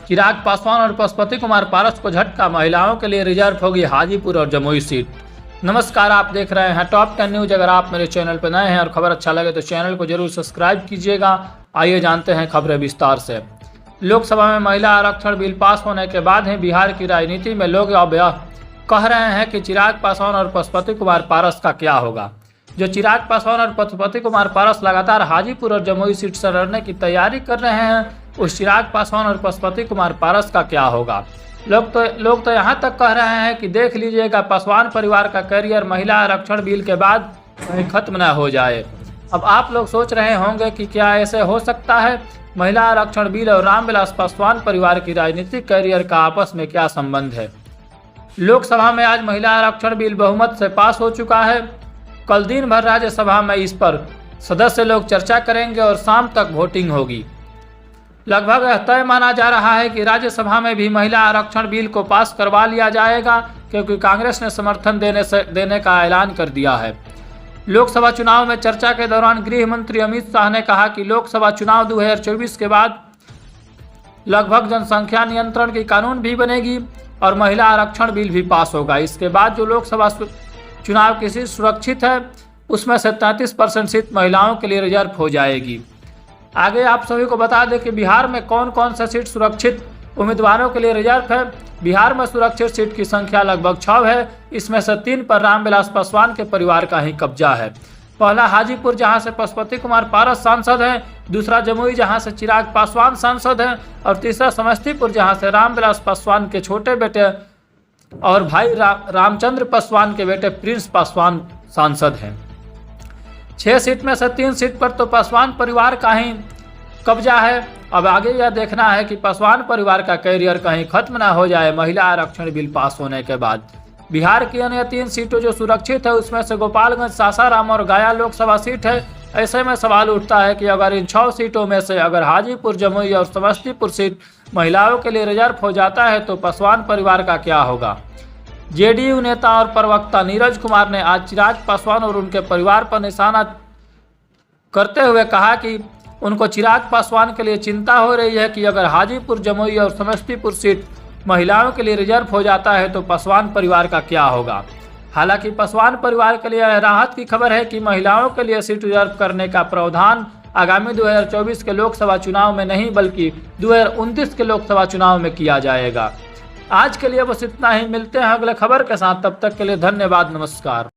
चिराग पासवान और पशुपति कुमार पारस को झटका, महिलाओं के लिए रिजर्व होगी हाजीपुर और जमुई सीट। नमस्कार, आप देख रहे हैं टॉप 10 न्यूज। अगर आप मेरे चैनल पर नए हैं और खबर अच्छा लगे तो चैनल को जरूर सब्सक्राइब कीजिएगा। आइए जानते हैं खबरें विस्तार से। लोकसभा में महिला आरक्षण बिल पास होने के बाद ही बिहार की राजनीति में लोग अब यह कह रहे हैं कि चिराग पासवान और पशुपति कुमार पारस का क्या होगा। जो चिराग पासवान और पशुपति कुमार पारस लगातार हाजीपुर और जमुई सीट से लड़ने की तैयारी कर रहे हैं, उस चिराग पासवान और पशुपति कुमार पारस का क्या होगा। लोग तो यहाँ तक कह रहे हैं कि देख लीजिएगा, पासवान परिवार का करियर महिला आरक्षण बिल के बाद कहीं खत्म न हो जाए। अब आप लोग सोच रहे होंगे कि क्या ऐसे हो सकता है। महिला आरक्षण बिल और रामविलास पासवान परिवार की राजनीतिक करियर का आपस में क्या संबंध है। लोकसभा में आज महिला आरक्षण बिल बहुमत से पास हो चुका है। कल दिन भर राज्यसभा में इस पर सदस्य लोग चर्चा करेंगे और शाम तक वोटिंग होगी। लगभग तय माना जा रहा है कि राज्यसभा में भी महिला आरक्षण बिल को पास करवा लिया जाएगा, क्योंकि कांग्रेस ने समर्थन देने का ऐलान कर दिया है। लोकसभा चुनाव में चर्चा के दौरान गृह मंत्री अमित शाह ने कहा कि लोकसभा चुनाव 2024 के बाद लगभग जनसंख्या नियंत्रण की कानून भी बनेगी और महिला आरक्षण बिल भी पास होगा। इसके बाद जो लोकसभा चुनाव की सीट सुरक्षित है, उसमें से 33% सीट महिलाओं के लिए रिजर्व हो जाएगी। आगे आप सभी को बता दें कि बिहार में कौन कौन सा सीट सुरक्षित उम्मीदवारों के लिए रिजर्व है। बिहार में सुरक्षित सीट की संख्या लगभग 6 है। इसमें से 3 पर रामविलास पासवान के परिवार का ही कब्जा है। पहला हाजीपुर, जहां से पशुपति कुमार पारस सांसद हैं, दूसरा जमुई, जहां से चिराग पासवान सांसद हैं, और तीसरा समस्तीपुर, जहां से रामविलास पासवान के छोटे बेटे और भाई रामचंद्र पासवान के बेटे प्रिंस पासवान सांसद हैं। 6 सीट में से 3 सीट पर तो पासवान परिवार का ही कब्जा है। अब आगे यह देखना है कि पासवान परिवार का कैरियर कहीं खत्म ना हो जाए महिला आरक्षण बिल पास होने के बाद। बिहार की अन्य 3 सीटों जो सुरक्षित है, उसमें से गोपालगंज, सासाराम और गया लोकसभा सीट है। ऐसे में सवाल उठता है कि अगर इन 6 सीटों में से अगर हाजीपुर, जमुई और समस्तीपुर सीट महिलाओं के लिए रिजर्व हो जाता है तो पासवान परिवार का क्या होगा। जेडीयू नेता और प्रवक्ता नीरज कुमार ने आज चिराग पासवान और उनके परिवार पर निशाना करते हुए कहा कि उनको चिराग पासवान के लिए चिंता हो रही है कि अगर हाजीपुर, जमुई और समस्तीपुर सीट महिलाओं के लिए रिजर्व हो जाता है तो पासवान परिवार का क्या होगा। हालांकि पासवान परिवार के लिए राहत की खबर है कि महिलाओं के लिए सीट रिजर्व करने का प्रावधान आगामी 2024 के लोकसभा चुनाव में नहीं बल्कि 2029 के लोकसभा चुनाव में किया जाएगा। आज के लिए बस इतना ही। मिलते हैं अगले खबर के साथ, तब तक के लिए धन्यवाद, नमस्कार।